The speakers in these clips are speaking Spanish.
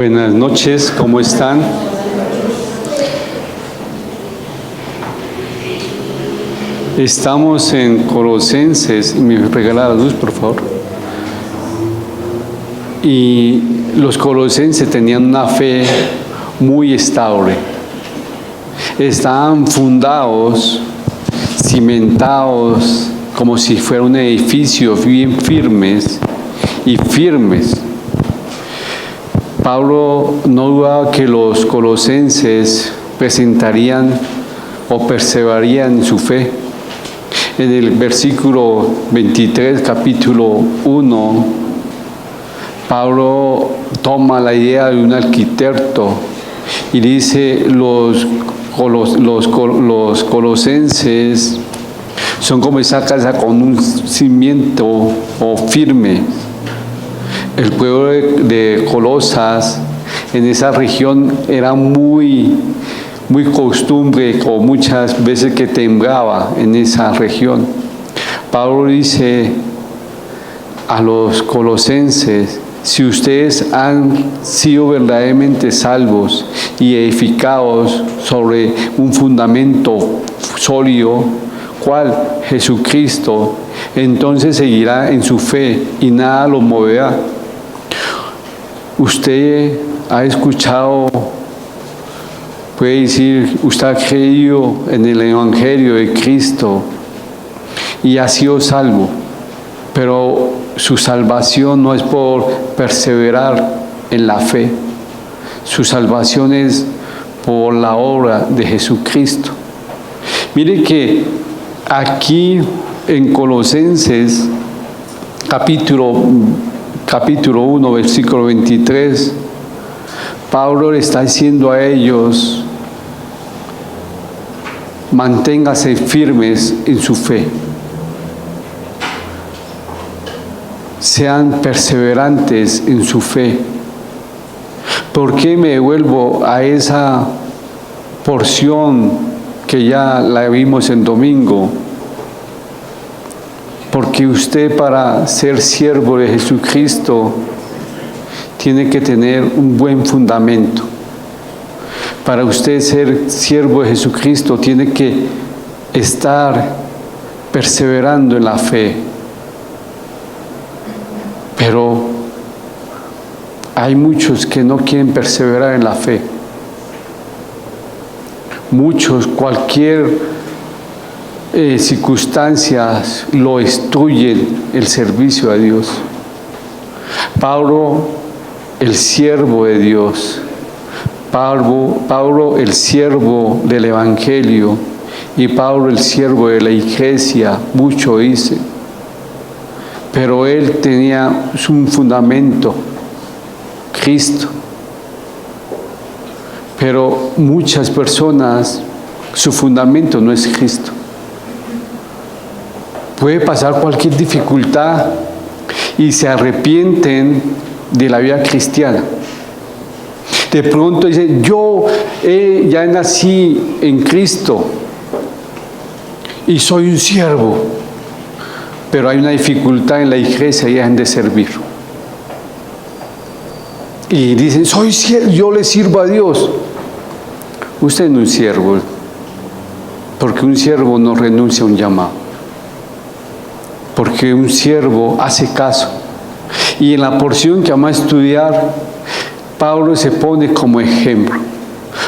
Buenas noches, ¿cómo están? Estamos en Colosenses, me regala la luz, por favor. Y los colosenses tenían una fe muy estable. Estaban fundados, cimentados, como si fuera un edificio, bien firmes y firmes. Pablo no dudaba que los colosenses presentarían o perseverarían en su fe. En el versículo 23, capítulo 1, Pablo toma la idea de un arquitecto y dice, los colosenses son como esa casa con un cimiento o firme. El pueblo de Colosas, en esa región, era muy costumbre, o muchas veces que temblaba en esa región. Pablo dice a los colosenses, si ustedes han sido verdaderamente salvos y edificados sobre un fundamento sólido, ¿cuál? Jesucristo, entonces seguirá en su fe y nada lo moverá. Usted ha escuchado, puede decir, usted ha creído en el Evangelio de Cristo y ha sido salvo, pero su salvación no es por perseverar en la fe, su salvación es por la obra de Jesucristo. Mire que aquí en Colosenses, capítulo 1, versículo 23, Pablo le está diciendo a ellos, manténgase firmes en su fe, sean perseverantes en su fe. ¿Por qué me devuelvo a esa porción que ya la vimos el domingo? Porque usted, para ser siervo de Jesucristo, tiene que tener un buen fundamento. Para usted ser siervo de Jesucristo, tiene que estar perseverando en la fe. Pero hay muchos que no quieren perseverar en la fe. Muchos, cualquier circunstancias lo destruyen el servicio a Dios. Pablo, el siervo de Dios, Pablo el siervo del Evangelio, y Pablo el siervo de la iglesia, mucho dice, pero él tenía un fundamento, Cristo. Pero muchas personas, su fundamento no es Cristo. Puede pasar cualquier dificultad y se arrepienten de la vida cristiana. De pronto dicen, yo ya nací en Cristo y soy un siervo, pero hay una dificultad en la iglesia y dejan de servir. Y dicen, soy siervo, yo le sirvo a Dios. Usted no es un siervo, porque un siervo no renuncia a un llamado. Porque un siervo hace caso. Y en la porción que vamos a estudiar, Pablo se pone como ejemplo.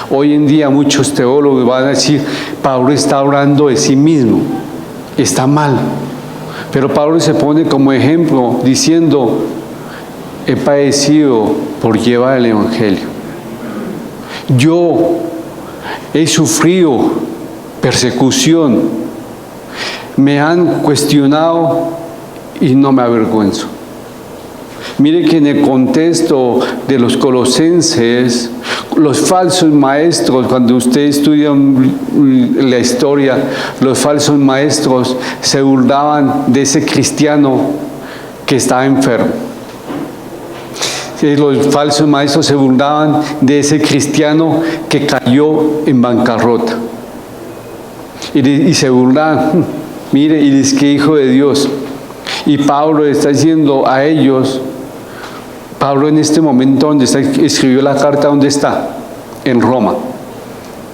Hoy en día muchos teólogos van a decir, Pablo está hablando de sí mismo, está mal. Pero Pablo se pone como ejemplo diciendo, he padecido por llevar el Evangelio. Yo he sufrido persecución. Me han cuestionado y no me avergüenzo. Mire que en el contexto de los colosenses, los falsos maestros, cuando usted estudia la historia, los falsos maestros se burlaban de ese cristiano que estaba enfermo. Los falsos maestros se burlaban de ese cristiano que cayó en bancarrota. Y se burlaban, mire, y dice que hijo de Dios. Y Pablo está diciendo a ellos, Pablo en este momento donde está, escribió la carta, ¿dónde está? En Roma.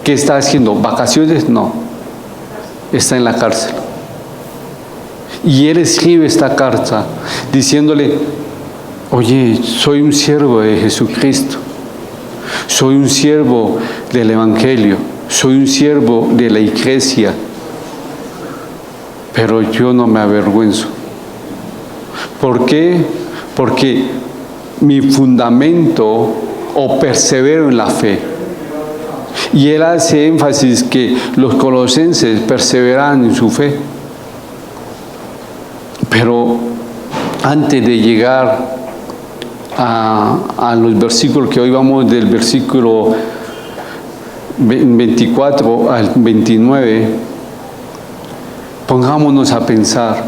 ¿Qué está haciendo? ¿Vacaciones? No. Está en la cárcel. Y él escribe esta carta diciéndole, oye, soy un siervo de Jesucristo. Soy un siervo del Evangelio. Soy un siervo de la iglesia. Pero yo no me avergüenzo. ¿Por qué? Porque mi fundamento o persevero en la fe. Y él hace énfasis que los colosenses perseveran en su fe. Pero antes de llegar a los versículos que hoy vamos del versículo 24 al 29, pongámonos a pensar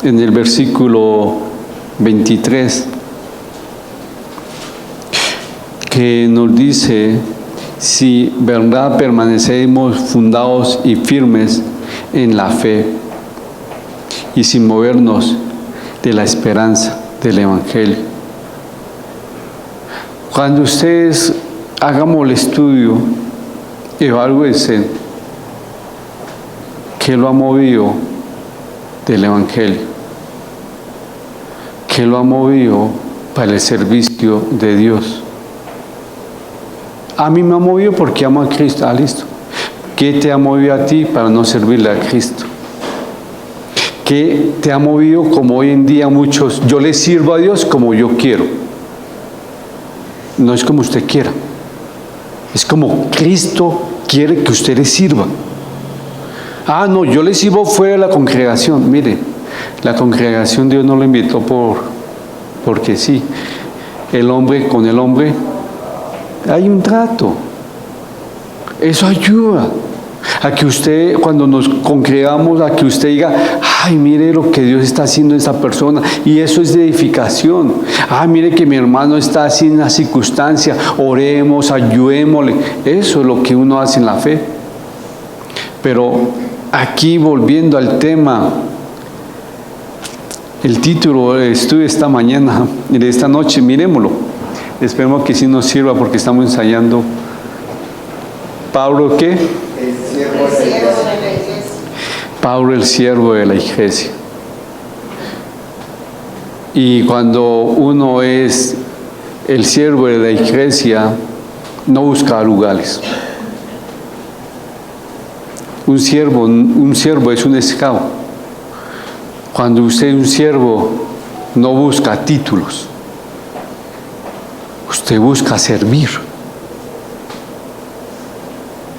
en el versículo 23, que nos dice, si verdad permanecemos fundados y firmes en la fe y sin movernos de la esperanza del Evangelio. Cuando ustedes hagamos el estudio, evalúense qué lo ha movido del Evangelio, qué lo ha movido para el servicio de Dios. A mí me ha movido porque amo a Cristo. Ah, listo. ¿Qué te ha movido a ti para no servirle a Cristo? ¿Qué te ha movido como hoy en día muchos? Yo le sirvo a Dios como yo quiero. No es como usted quiera. Es como Cristo quiere que usted le sirva. Ah, no, yo le sirvo fuera de la congregación. Mire, la congregación Dios no lo invitó porque sí. El hombre con el hombre hay un trato. Eso ayuda a que usted, cuando nos congregamos, a que usted diga, ay, mire lo que Dios está haciendo en esta persona, y eso es de edificación. Ay, mire que mi hermano está así en una circunstancia, oremos, ayudémosle. Eso es lo que uno hace en la fe. Pero aquí, volviendo al tema, el título del estudio de esta mañana y de esta noche, miremoslo. Esperemos que sí nos sirva porque estamos ensayando. ¿Pablo qué? El siervo de la iglesia. Pablo, el siervo de la iglesia. Y cuando uno es el siervo de la iglesia, no busca lugares. Un siervo es un esclavo. Cuando usted es un siervo, no busca títulos. Usted busca servir.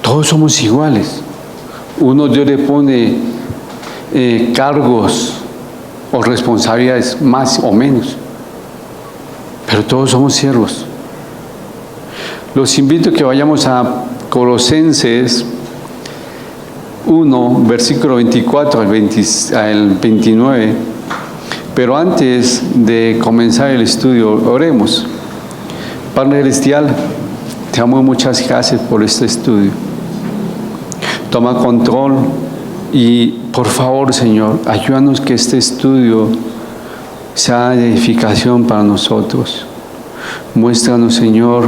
Todos somos iguales. Uno Dios le pone cargos o responsabilidades más o menos, pero todos somos siervos. Los invito a que vayamos a Colosenses 1, versículo 24 al 29, pero antes de comenzar el estudio, oremos. Padre Celestial, te amo, muchas gracias por este estudio. Toma control y por favor, Señor, ayúdanos que este estudio sea de edificación para nosotros. Muéstranos, Señor,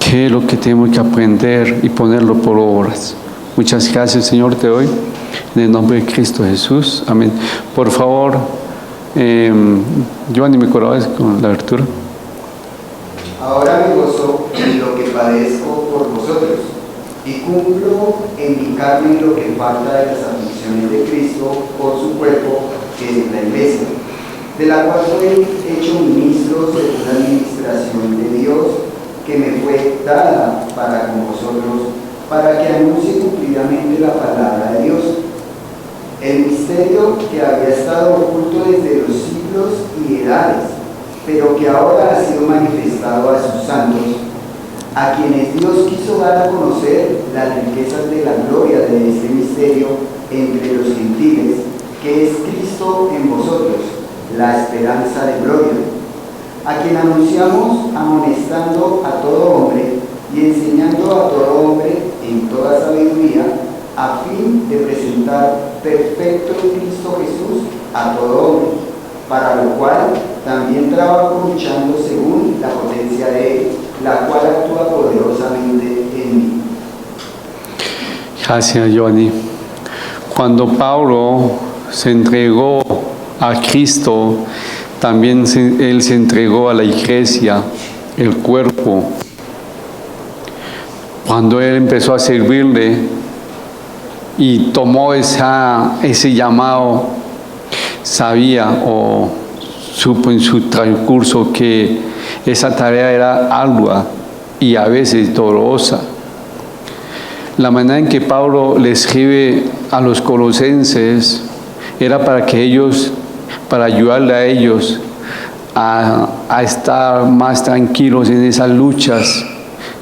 qué es lo que tenemos que aprender y ponerlo por obras. Muchas gracias, Señor, te doy. En el nombre de Cristo Jesús. Amén. Por favor, Giovanni, ¿me colabas con la lectura? Ahora me gozo en lo que padezco por vosotros, y cumplo en mi carne lo que falta de las aflicciones de Cristo por su cuerpo, que es la iglesia, de la cual soy hecho ministro según la administración de Dios, que me fue dada para con vosotros, para que anuncie cumplidamente la palabra de Dios, el misterio que había estado oculto desde los siglos y edades, pero que ahora ha sido manifestado a sus santos, a quienes Dios quiso dar a conocer las riquezas de la gloria de este misterio entre los gentiles, que es Cristo en vosotros, la esperanza de gloria, a quien anunciamos amonestando a todo hombre y enseñando a todo hombre en toda sabiduría, a fin de presentar perfecto en Cristo Jesús a todo hombre. para lo cual también trabajo luchando según la potencia de Él, la cual actúa poderosamente en mí. Gracias, Johnny. Cuando Pablo se entregó a Cristo, también él se entregó a la iglesia, el cuerpo. Cuando él empezó a servirle y tomó ese llamado, sabía o supo en su transcurso que esa tarea era ardua y a veces dolorosa. La manera en que Pablo le escribe a los colosenses era para que ellos, para ayudarle a ellos a estar más tranquilos en esas luchas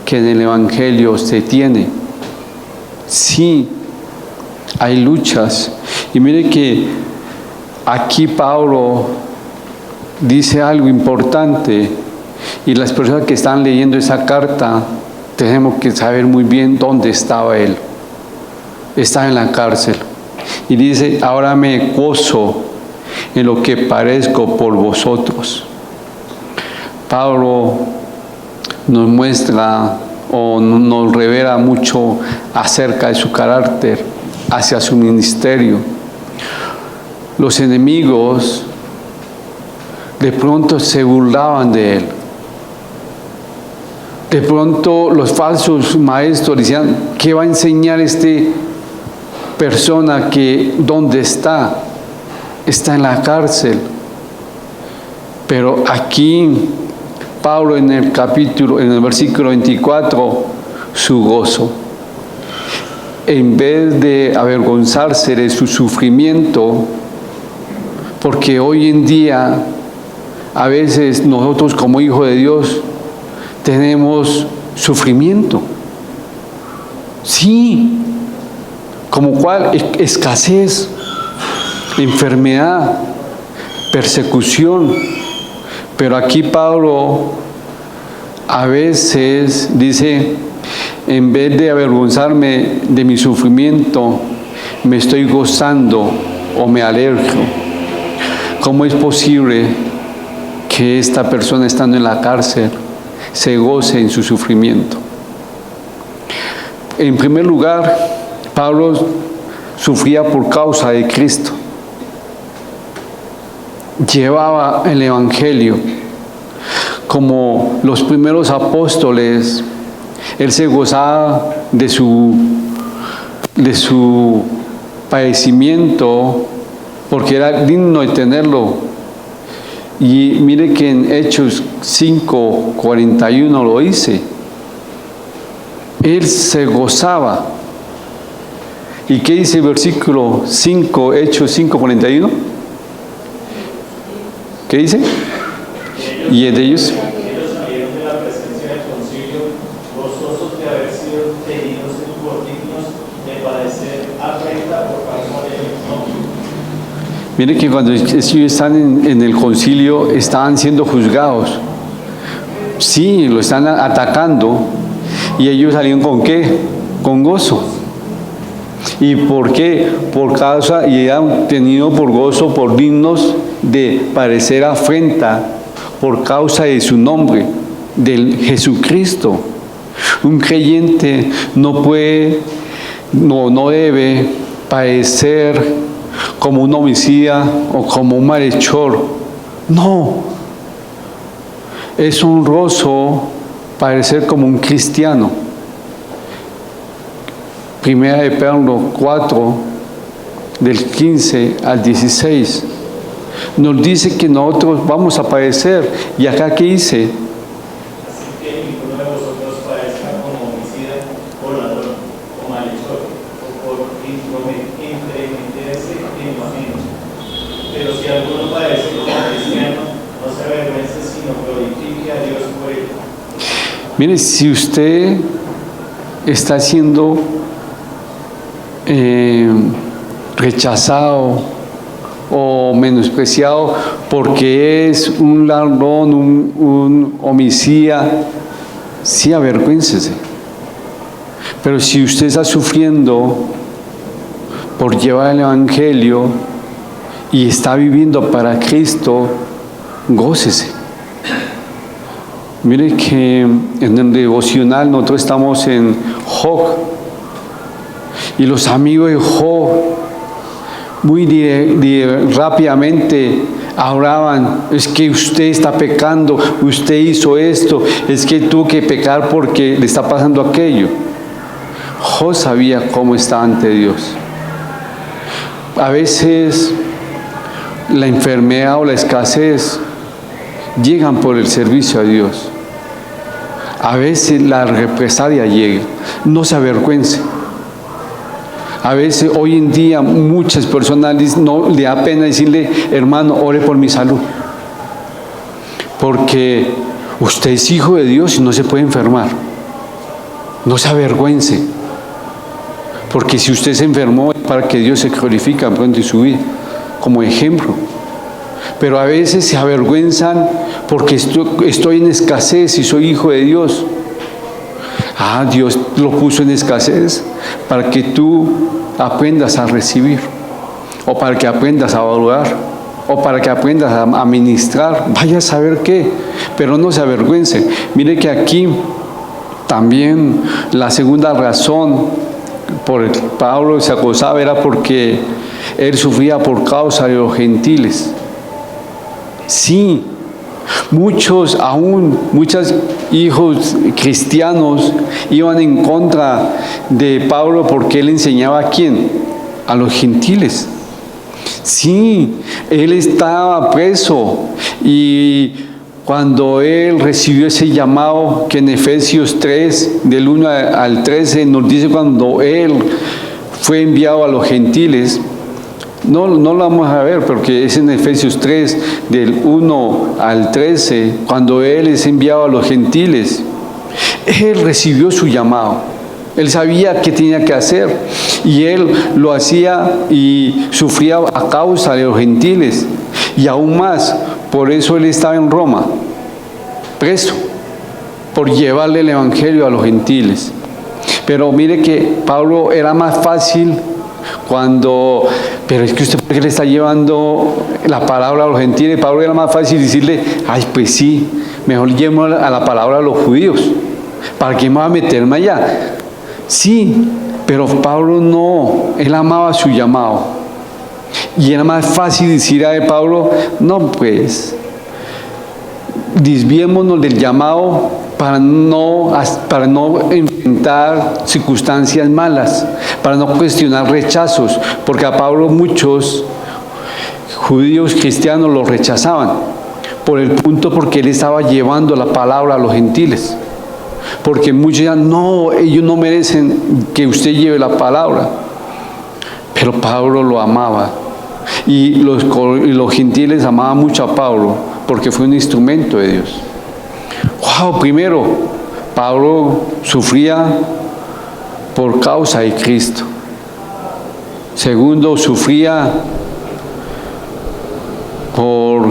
que en el Evangelio se tiene. Sí, hay luchas. Y mire que aquí Pablo dice algo importante, y las personas que están leyendo esa carta tenemos que saber muy bien dónde estaba él. Está en la cárcel. Y dice, ahora me gozo en lo que padezco por vosotros. Pablo nos muestra o nos revela mucho acerca de su carácter hacia su ministerio. Los enemigos de pronto se burlaban de él. De pronto los falsos maestros decían, ¿qué va a enseñar persona que dónde está? Está en la cárcel. Pero aquí Pablo en el versículo 24, su gozo. En vez de avergonzarse de su sufrimiento, porque hoy en día a veces nosotros como hijos de Dios tenemos sufrimiento. Sí, como cuál, escasez, enfermedad, persecución. Pero aquí Pablo a veces dice, en vez de avergonzarme de mi sufrimiento, me estoy gozando o me alegro. ¿Cómo es posible que esta persona estando en la cárcel se goce en su sufrimiento? En primer lugar, Pablo sufría por causa de Cristo. Llevaba el Evangelio. Como los primeros apóstoles, él se gozaba de su padecimiento porque era digno de tenerlo. Y mire que en Hechos 5:41 lo dice. Él se gozaba. ¿Y qué dice el versículo 5, Hechos 5:41? ¿Qué dice? Y de ellos salieron de la presencia del concilio, gozosos de haber sido tenidos por dignos de padecer afrenta por causa del nombre. Mire que cuando ellos están en el concilio, estaban siendo juzgados. Sí, lo están atacando. ¿Y ellos salieron con qué? Con gozo. ¿Y por qué? Por causa, y han tenido por gozo, por dignos de padecer afrenta, por causa de su nombre, del Jesucristo. Un creyente no debe padecer como un homicida o como un malhechor. No. Es honroso padecer como un cristiano. Primera de Pedro 4, del 15 al 16. Nos dice que nosotros vamos a padecer. Y acá ¿qué dice? Así que ninguno de vosotros padezca como homicida, o ladrón, o malhechor, o por intrometerse en lo ajeno. Pero si alguno padece como cristiano, no se avergüence, sino glorifique a Dios por él. Mire, si usted está siendo rechazado o menospreciado porque es un ladrón, un homicida, sí, avergüéncese. Pero si usted está sufriendo por llevar el Evangelio y está viviendo para Cristo, gócese. Mire que en el devocional nosotros estamos en Job, y los amigos de Job muy rápidamente hablaban: es que usted está pecando, usted hizo esto, es que tuvo que pecar porque le está pasando aquello. Job sabía cómo está ante Dios. A veces la enfermedad o la escasez llegan por el servicio a Dios. A veces la represalia llega. No se avergüence. A veces hoy en día muchas personas no le da pena decirle: hermano, ore por mi salud. Porque usted es hijo de Dios y no se puede enfermar. No se avergüence. Porque si usted se enfermó es para que Dios se glorifique pronto en su vida, como ejemplo. Pero a veces se avergüenzan porque estoy en escasez y soy hijo de Dios. Dios lo puso en escasez para que tú aprendas a recibir, o para que aprendas a valorar, o para que aprendas a ministrar. Vaya a saber qué, pero no se avergüence. Mire que aquí también la segunda razón por el que Pablo se acosaba era porque él sufría por causa de los gentiles. Sí, muchos hijos cristianos iban en contra de Pablo porque él enseñaba ¿a quién? A los gentiles. Sí, él estaba preso, y cuando él recibió ese llamado que en Efesios 3, del 1 al 13, nos dice cuando él fue enviado a los gentiles. No lo vamos a ver porque es en Efesios 3, del 1 al 13, cuando él es enviado a los gentiles. Él recibió su llamado. Él sabía qué tenía que hacer, y él lo hacía y sufría a causa de los gentiles. Y aún más, por eso él estaba en Roma, preso, por llevarle el evangelio a los gentiles. Pero mire que Pablo era más fácil pero es que usted, ¿por qué le está llevando la palabra a los gentiles? Pablo era más fácil decirle: pues sí, mejor llevemos a la palabra a los judíos. ¿Para qué me va a meterme allá? Sí, pero Pablo no, él amaba su llamado. Y era más fácil decir a Pablo: no, pues, desviémonos del llamado para no enfrentar circunstancias malas, para no cuestionar rechazos, porque a Pablo muchos judíos cristianos lo rechazaban porque él estaba llevando la palabra a los gentiles, porque muchos decían: no, ellos no merecen que usted lleve la palabra. Pero Pablo lo amaba, y los gentiles amaban mucho a Pablo porque fue un instrumento de Dios. Primero, Pablo sufría por causa de Cristo. Segundo, sufría por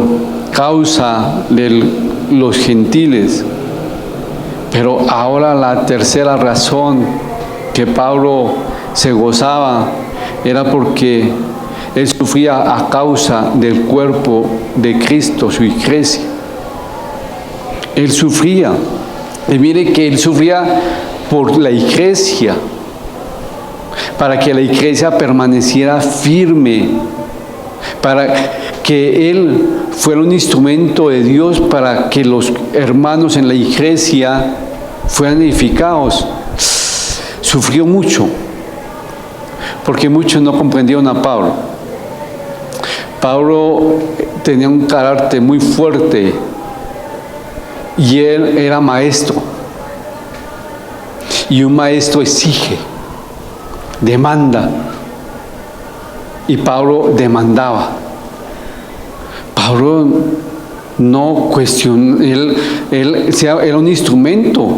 causa de los gentiles. Pero ahora la tercera razón que Pablo se gozaba era porque él sufría a causa del cuerpo de Cristo, su iglesia. Él sufría, y mire que él sufría por la iglesia, para que la iglesia permaneciera firme, para que él fuera un instrumento de Dios, para que los hermanos en la iglesia fueran edificados. Sufrió mucho, porque muchos no comprendieron a Pablo. Pablo tenía un carácter muy fuerte, y él era maestro, y un maestro exige, demanda, y Pablo demandaba. Pablo no cuestionó, él era un instrumento,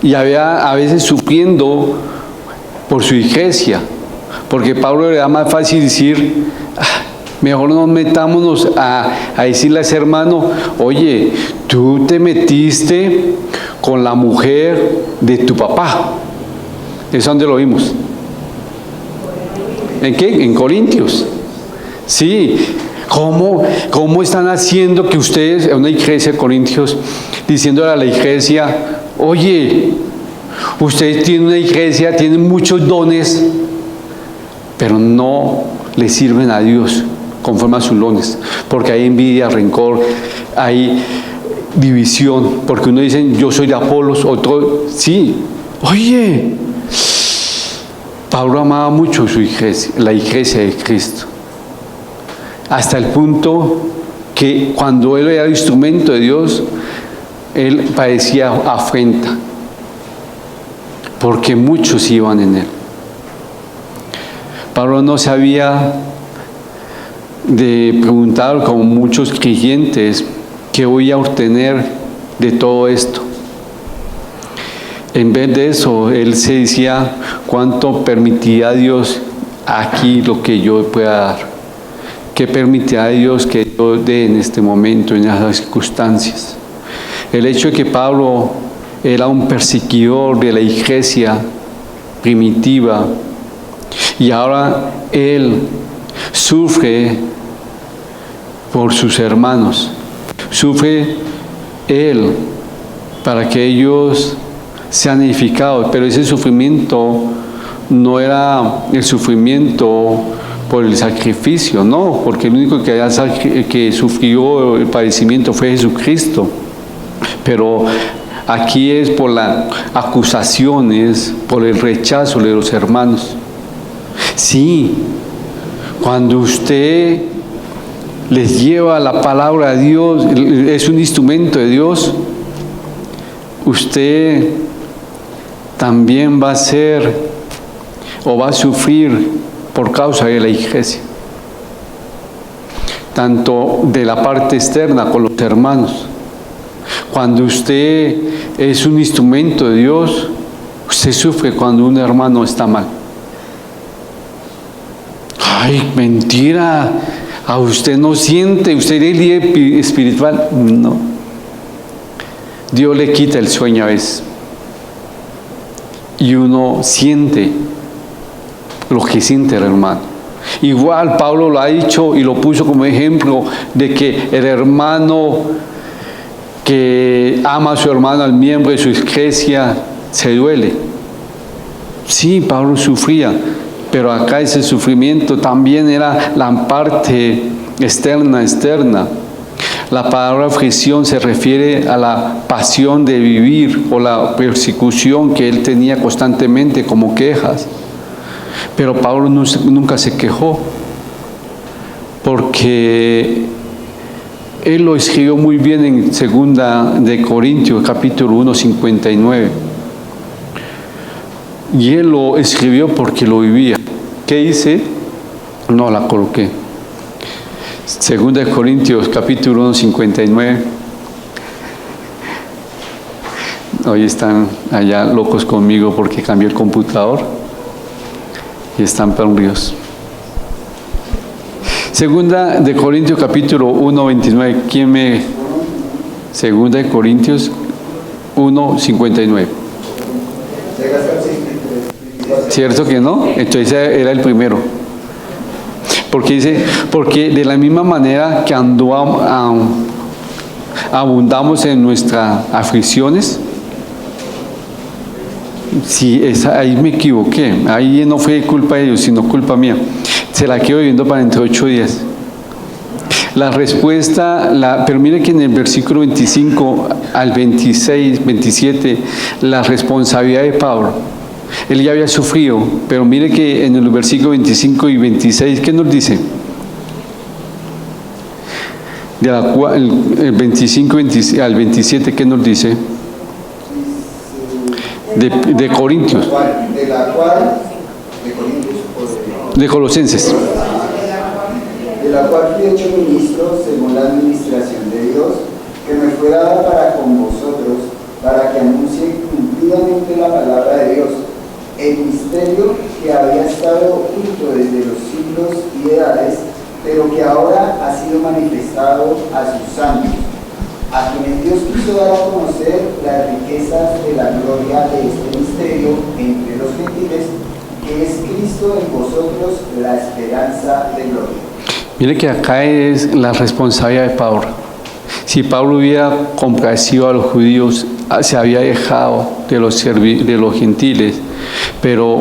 y había a veces sufriendo por su iglesia, porque Pablo le da más fácil decir: mejor no metámonos a decirle a ese hermano: oye, tú te metiste con la mujer de tu papá. ¿Es donde lo vimos? ¿En qué? En Corintios. Sí, ¿cómo están haciendo que ustedes, en una iglesia de Corintios, diciéndole a la iglesia, oye, ustedes tienen una iglesia, tienen muchos dones, pero no le sirven a Dios conforme a sus dones, porque hay envidia, rencor, hay división, porque uno dice, yo soy de Apolos, otro, sí, oye, Pablo amaba mucho su iglesia, la iglesia de Cristo, hasta el punto que cuando él era instrumento de Dios, él padecía afrenta, porque muchos iban en él. Pablo no sabía de preguntar, como muchos creyentes, ¿qué voy a obtener de todo esto? En vez de eso, él se decía, ¿cuánto permitirá Dios aquí lo que yo pueda dar? ¿Qué permitirá Dios que yo dé en este momento, en esas circunstancias? El hecho de que Pablo era un perseguidor de la iglesia primitiva y ahora él sufre por sus hermanos, sufre él para que ellos sean edificados, pero ese sufrimiento no era el sufrimiento por el sacrificio, no, porque el único que sufrió el padecimiento fue Jesucristo, pero aquí es por las acusaciones, por el rechazo de los hermanos. Sí, cuando usted les lleva la palabra de Dios, es un instrumento de Dios, usted también va a ser o va a sufrir por causa de la iglesia, tanto de la parte externa con los hermanos. Cuando usted es un instrumento de Dios, usted sufre cuando un hermano está mal. Ay, mentira, a usted no siente, usted es líder espiritual. No. Dios le quita el sueño a veces. Y uno siente lo que siente el hermano. Igual Pablo lo ha dicho y lo puso como ejemplo de que el hermano que ama a su hermano, al miembro de su iglesia, se duele. Sí, Pablo sufría, pero acá ese sufrimiento también era la parte externa. La palabra aflicción se refiere a la pasión de vivir o la persecución que él tenía constantemente como quejas. Pero Pablo nunca se quejó, porque él lo escribió muy bien en 2 de Corintios, capítulo 1, 59. Y él lo escribió porque lo vivía. ¿Qué dice? No la coloqué. 2 de Corintios, capítulo 1, 59. Hoy están allá locos conmigo porque cambié el computador y están perdidos. 2 de Corintios, capítulo 1, 29. ¿Quién me...? 2 de Corintios 1, 59. ¿Cierto que no? Entonces era el primero. Porque dice, porque de la misma manera que abundamos en nuestras aflicciones, sí, ahí me equivoqué, ahí no fue culpa de ellos, sino culpa mía. Se la quedo viendo para dentro de 8 días. La respuesta, pero mire que en el versículo 25 al 26, 27, la responsabilidad de Pablo. Él ya había sufrido, pero mire que en el versículo 25 y 26, ¿qué nos dice? El 25 al 27, ¿qué nos dice? De Corintios. De Colosenses. De la cual fui hecho ministro según la administración de Dios, que me fue dada para con vosotros, para que anuncie cumplidamente la palabra de Dios, el misterio que había estado oculto desde los siglos y edades, pero que ahora ha sido manifestado a sus santos, a quienes Dios quiso dar a conocer las riquezas de la gloria de este misterio entre los gentiles, que es Cristo en vosotros, la esperanza de gloria. Mire que acá es la responsabilidad de Pablo. Si Pablo hubiera complacido a los judíos, se había dejado de los gentiles, pero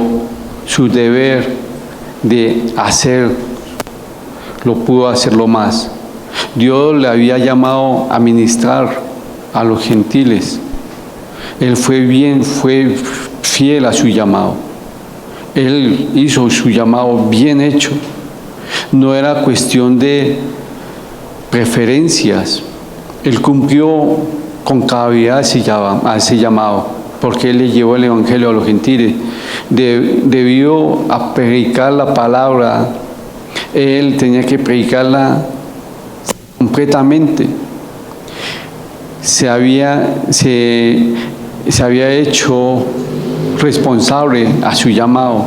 su deber de hacer, lo pudo hacerlo más. Dios le había llamado a ministrar a los gentiles. Él fue fiel a su llamado. Él hizo su llamado bien hecho. No era cuestión de preferencias. Él cumplió con cabalidad ese llamado, porque Él le llevó el Evangelio a los gentiles. Debido a predicar la palabra, Él tenía que predicarla completamente. Se había hecho responsable a su llamado,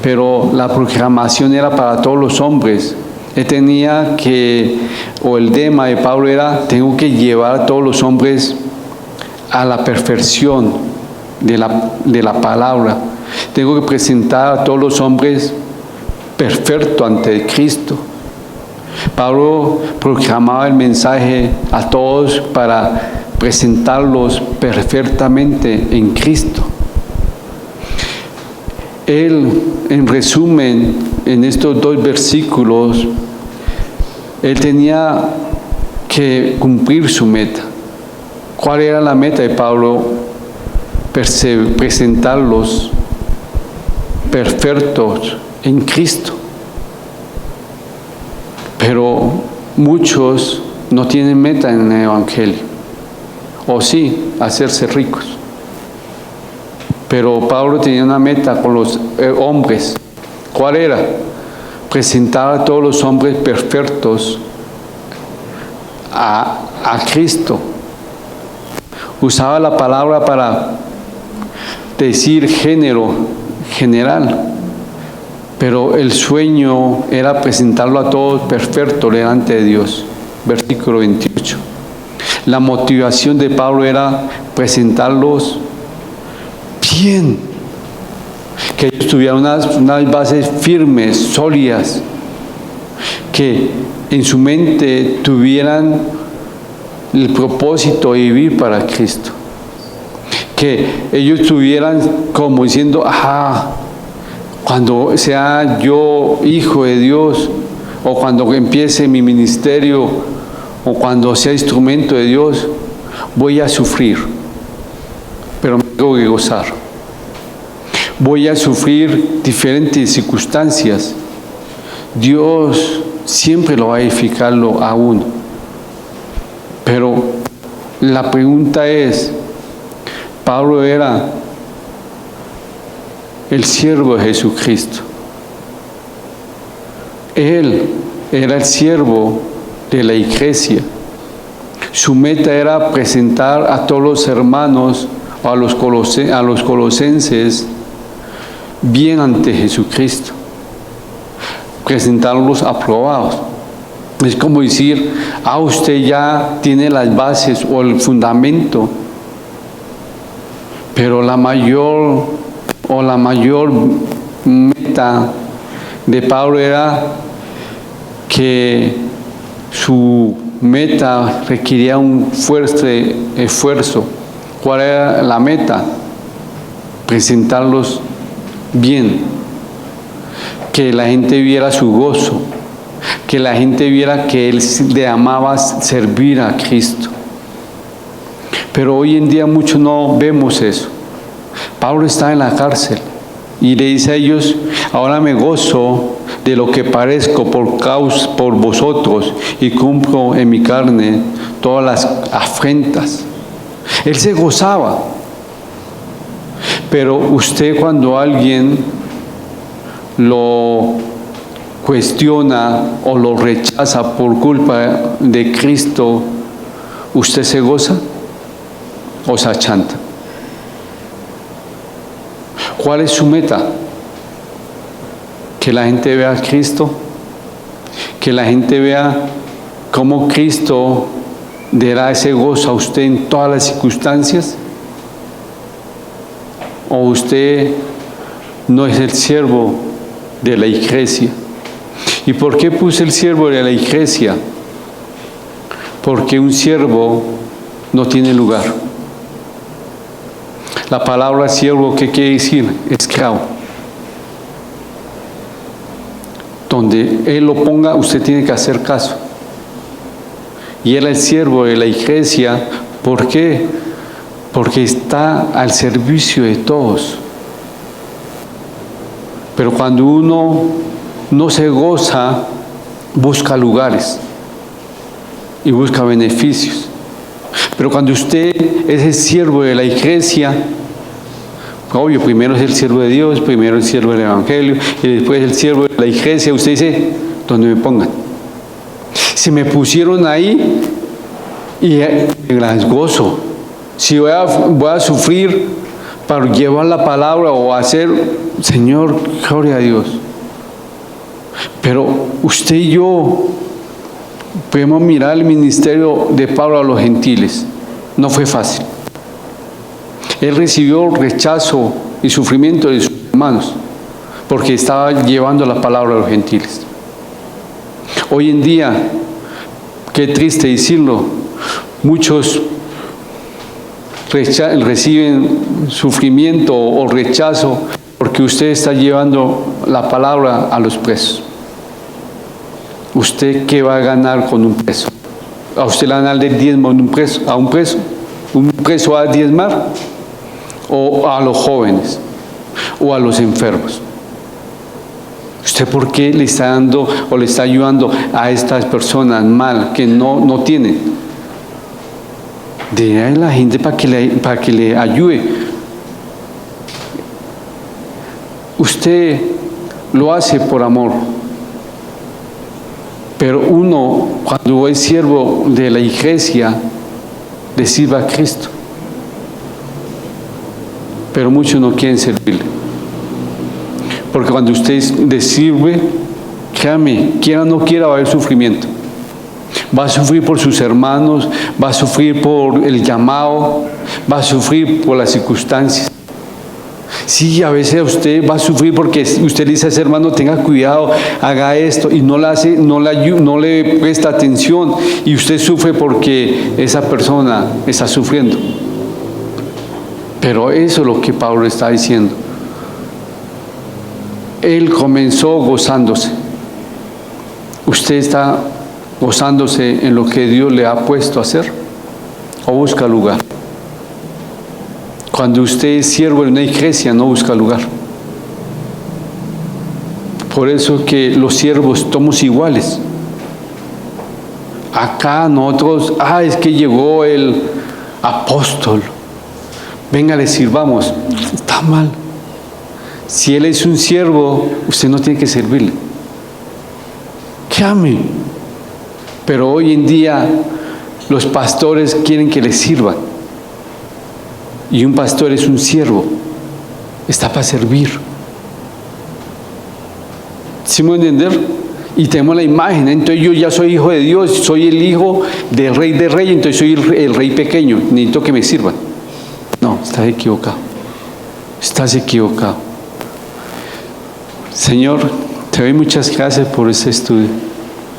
pero la proclamación era para todos los hombres. Él tenía el lema de Pablo era: tengo que llevar a todos los hombres a la perfección de la palabra. Tengo que presentar a todos los hombres perfectos ante Cristo. Pablo proclamaba el mensaje a todos para presentarlos perfectamente en Cristo. Él, en resumen, en estos 2 versículos, él tenía que cumplir su meta. ¿Cuál era la meta de Pablo? Presentarlos perfectos en Cristo. Pero muchos no tienen meta en el Evangelio. O sí, hacerse ricos. Pero Pablo tenía una meta con los hombres. ¿Cuál era? Presentar a todos los hombres perfectos a Cristo. Usaba la palabra para decir género, general. Pero el sueño era presentarlo a todos perfecto delante de Dios. Versículo 28. La motivación de Pablo era presentarlos bien, que ellos tuvieran unas bases firmes, sólidas, que en su mente tuvieran el propósito de vivir para Cristo, que ellos tuvieran como diciendo: cuando sea yo hijo de Dios, o cuando empiece mi ministerio, o cuando sea instrumento de Dios, voy a sufrir, pero me tengo que gozar. Voy a sufrir diferentes circunstancias. Dios siempre lo va a edificarlo a uno. Pero la pregunta es, Pablo era el siervo de Jesucristo. Él era el siervo de la iglesia. Su meta era presentar a todos los hermanos, a los colosenses, bien ante Jesucristo, presentarlos aprobados. Es como decir: usted ya tiene las bases o el fundamento, pero la mayor meta de Pablo era que su meta requería un fuerte esfuerzo. ¿Cuál era la meta? Presentarlos bien, que la gente viera su gozo, que la gente viera que él le amaba servir a Cristo. Pero hoy en día muchos no vemos eso. Pablo está en la cárcel y le dice a ellos: ahora me gozo de lo que padezco por vosotros, y cumplo en mi carne todas las afrentas. Él se gozaba. Pero usted, cuando alguien lo cuestiona o lo rechaza por culpa de Cristo, ¿usted se goza o se achanta? ¿Cuál es su meta? Que la gente vea a Cristo, que la gente vea cómo Cristo dará ese gozo a usted en todas las circunstancias. ¿O usted no es el siervo de la iglesia? ¿Y por qué puse el siervo de la iglesia? Porque un siervo no tiene lugar. La palabra siervo, ¿qué quiere decir? Esclavo. Donde Él lo ponga, usted tiene que hacer caso. Y Él es el siervo de la iglesia. ¿Por qué? Porque está al servicio de todos. Pero cuando uno no se goza, busca lugares y busca beneficios. Pero cuando usted es el siervo de la iglesia, obvio, primero es el siervo de Dios, primero el siervo del Evangelio y después el siervo de la iglesia. Usted dice, donde me pongan. Si me pusieron ahí, y me las gozo. Si voy a sufrir para llevar la palabra o hacer, Señor, gloria a Dios. Pero usted y yo podemos mirar el ministerio de Pablo a los gentiles. No fue fácil. Él recibió rechazo y sufrimiento de sus hermanos porque estaba llevando la palabra a los gentiles. Hoy en día, qué triste decirlo, muchos reciben sufrimiento o rechazo porque usted está llevando la palabra a los presos. ¿Usted qué va a ganar con un preso? ¿A usted le van a dar el diezmo a un preso? ¿Un preso va a diezmar? ¿O a los jóvenes? ¿O a los enfermos? ¿Usted por qué le está dando o le está ayudando a estas personas mal que no tienen? Dile a la gente para que le ayude. Usted lo hace por amor. Pero uno, cuando es siervo de la iglesia, le sirve a Cristo. Pero muchos no quieren servirle. Porque cuando usted le sirve, créame, quiera o no quiera, va a haber sufrimiento. Va a sufrir por sus hermanos, va a sufrir por el llamado, va a sufrir por las circunstancias. Sí, a veces usted va a sufrir porque usted le dice a ese hermano, tenga cuidado, haga esto, y no le presta atención, y usted sufre porque esa persona está sufriendo. Pero eso es lo que Pablo está diciendo. Él comenzó gozándose. ¿Usted está gozándose en lo que Dios le ha puesto a hacer? ¿O busca lugar? Cuando usted es siervo en una iglesia, no busca lugar. Por eso que los siervos somos iguales. Acá nosotros, es que llegó el apóstol. Venga, le sirvamos. Está mal. Si él es un siervo, usted no tiene que servirle. Que ame. Pero hoy en día los pastores quieren que les sirvan. Y un pastor es un siervo. Está para servir. ¿Sí me entender? Y tenemos la imagen. Entonces yo ya soy hijo de Dios, soy el hijo del rey de reyes, entonces soy el rey pequeño. Necesito que me sirvan. No, estás equivocado. Estás equivocado. Señor, te doy muchas gracias por este estudio.